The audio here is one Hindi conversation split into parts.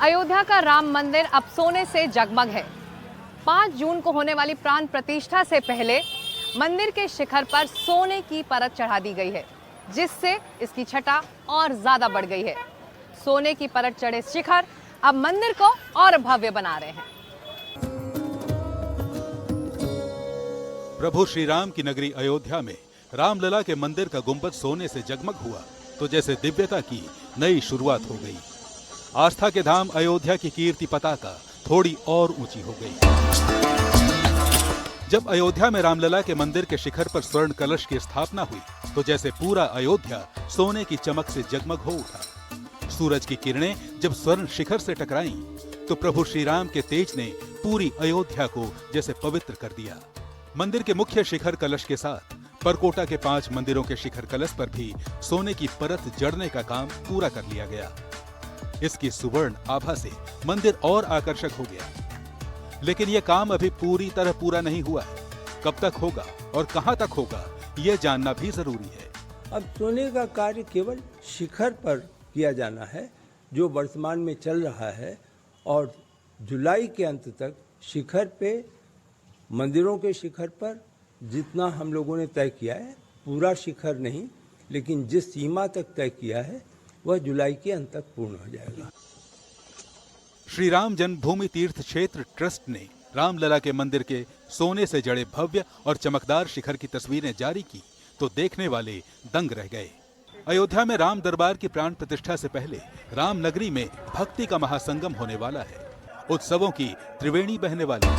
अयोध्या का राम मंदिर अब सोने से जगमग है। 5 जून को होने वाली प्राण प्रतिष्ठा से पहले मंदिर के शिखर पर सोने की परत चढ़ा दी गई है, जिससे इसकी छटा और ज्यादा बढ़ गई है। सोने की परत चढ़े शिखर अब मंदिर को और भव्य बना रहे हैं। प्रभु श्री राम की नगरी अयोध्या में रामलला के मंदिर का गुंबद सोने से जगमग हुआ तो जैसे दिव्यता की नई शुरुआत हो गई। आस्था के धाम अयोध्या की कीर्ति पताका थोड़ी और ऊंची हो गई। जब अयोध्या में रामलला के मंदिर के शिखर पर स्वर्ण कलश की स्थापना हुई तो जैसे पूरा अयोध्या सोने की चमक से जगमग हो उठा। सूरज की किरणें जब स्वर्ण शिखर से टकराईं तो प्रभु श्री राम के तेज ने पूरी अयोध्या को जैसे पवित्र कर दिया। मंदिर के मुख्य शिखर कलश के साथ परकोटा के 5 मंदिरों के शिखर कलश पर भी सोने की परत जड़ने का काम पूरा कर लिया गया। इसकी सुवर्ण आभा से मंदिर और आकर्षक हो गया। लेकिन यह काम अभी पूरी तरह पूरा नहीं हुआ है। कब तक होगा और कहां तक होगा, यह जानना भी जरूरी है। अब सोने का कार्य केवल शिखर पर किया जाना है, जो वर्तमान में चल रहा है, और जुलाई के अंत तक शिखर पे, मंदिरों के शिखर पर जितना हम लोगों ने तय किया है, पूरा शिखर नहीं लेकिन जिस सीमा तक तय किया है वह जुलाई के अंत तक पूर्ण हो जाएगा। श्री राम जन्मभूमि तीर्थ क्षेत्र ट्रस्ट ने रामलला के मंदिर के सोने से जड़े भव्य और चमकदार शिखर की तस्वीरें जारी की तो देखने वाले दंग रह गए। अयोध्या में राम दरबार की प्राण प्रतिष्ठा से पहले राम नगरी में भक्ति का महासंगम होने वाला है। उत्सवों की त्रिवेणी बहने वाली है।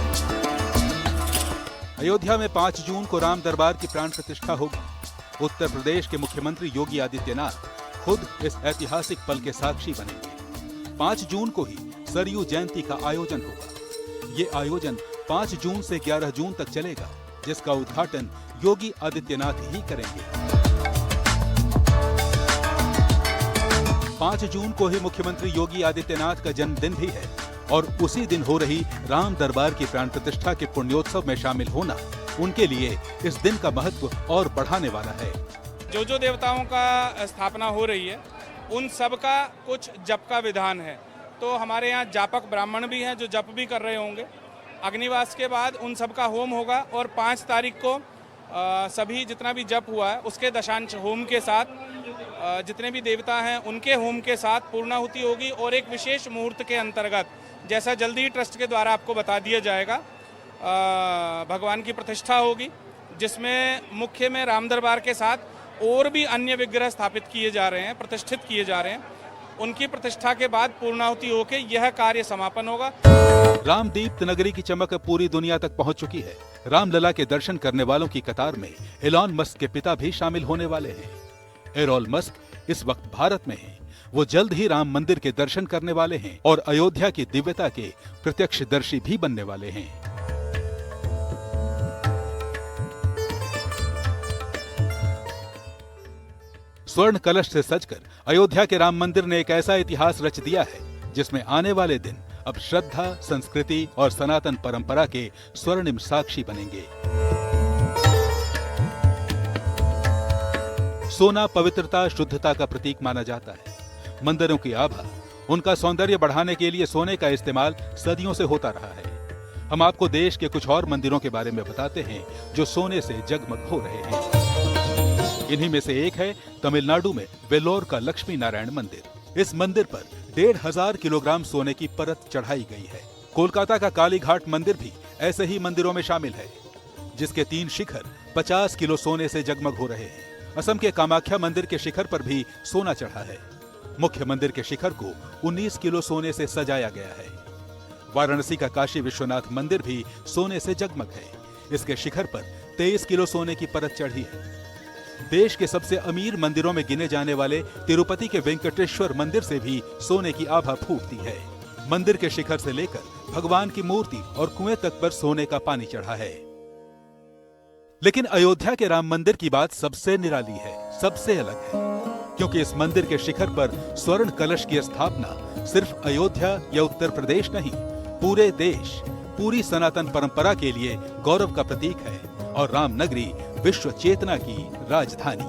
अयोध्या में 5 जून को राम दरबार की प्राण प्रतिष्ठा होगी। उत्तर प्रदेश के मुख्यमंत्री योगी आदित्यनाथ खुद इस ऐतिहासिक पल के साक्षी बनेंगे। 5 जून को ही सरयू जयंती का आयोजन होगा। ये आयोजन 5 जून से 11 जून तक चलेगा, जिसका उद्घाटन योगी आदित्यनाथ ही करेंगे। 5 जून को ही मुख्यमंत्री योगी आदित्यनाथ का जन्मदिन भी है और उसी दिन हो रही राम दरबार की प्राण प्रतिष्ठा के पुण्योत्सव में शामिल होना उनके लिए इस दिन का महत्व और बढ़ाने वाला है। जो देवताओं का स्थापना हो रही है उन सब का कुछ जप का विधान है। तो हमारे यहाँ जापक ब्राह्मण भी हैं जो जप भी कर रहे होंगे। अग्निवास के बाद उन सब का होम होगा और 5 तारीख को सभी जितना भी जप हुआ है उसके दशांश होम के साथ जितने भी देवता हैं उनके होम के साथ पूर्णाहुति होगी। और एक विशेष मुहूर्त के अंतर्गत, जैसा जल्दी ही ट्रस्ट के द्वारा आपको बता दिया जाएगा, भगवान की प्रतिष्ठा होगी, जिसमें मुख्य में राम दरबार के साथ और भी अन्य विग्रह स्थापित किए जा रहे हैं, प्रतिष्ठित किए जा रहे हैं। उनकी प्रतिष्ठा के बाद पूर्णाहुति होकर यह कार्य समापन होगा। रामदीप्त नगरी की चमक पूरी दुनिया तक पहुंच चुकी है। रामलला के दर्शन करने वालों की कतार में एलॉन मस्क के पिता भी शामिल होने वाले हैं। एलॉन मस्क इस वक्त भारत में हैं। वो जल्द ही राम मंदिर के दर्शन करने वाले हैं और अयोध्या की दिव्यता के प्रत्यक्षदर्शी भी बनने वाले हैं। स्वर्ण कलश से सजकर अयोध्या के राम मंदिर ने एक ऐसा इतिहास रच दिया है जिसमें आने वाले दिन अब श्रद्धा, संस्कृति और सनातन परंपरा के स्वर्णिम साक्षी बनेंगे। सोना पवित्रता, शुद्धता का प्रतीक माना जाता है। मंदिरों की आभा, उनका सौंदर्य बढ़ाने के लिए सोने का इस्तेमाल सदियों से होता रहा है। हम आपको देश के कुछ और मंदिरों के बारे में बताते हैं जो सोने से जगमग हो रहे हैं। इन्हीं में से एक है तमिलनाडु में वेल्लोर का लक्ष्मी नारायण मंदिर। इस मंदिर पर 1500 किलोग्राम सोने की परत चढ़ाई गई है। कोलकाता का कालीघाट मंदिर भी ऐसे ही मंदिरों में शामिल है, जिसके 3 शिखर 50 किलो सोने से जगमग हो रहे हैं। असम के कामाख्या मंदिर के शिखर पर भी सोना चढ़ा है। मुख्य मंदिर के शिखर को 19 किलो सोने से सजाया गया है। वाराणसी का काशी विश्वनाथ मंदिर भी सोने से जगमग है। इसके शिखर पर 23 किलो सोने की परत चढ़ी है। देश के सबसे अमीर मंदिरों में गिने जाने वाले तिरुपति के वेंकटेश्वर मंदिर से भी सोने की आभा फूटती है। मंदिर के शिखर से लेकर भगवान की मूर्ति और कुएं तक पर सोने का पानी चढ़ा है। लेकिन अयोध्या के राम मंदिर की बात सबसे निराली है, सबसे अलग है, क्योंकि इस मंदिर के शिखर पर स्वर्ण कलश की स्थापना सिर्फ अयोध्या या उत्तर प्रदेश नहीं, पूरे देश, पूरी सनातन परंपरा के लिए गौरव का प्रतीक है और राम नगरी विश्व चेतना की राजधानी।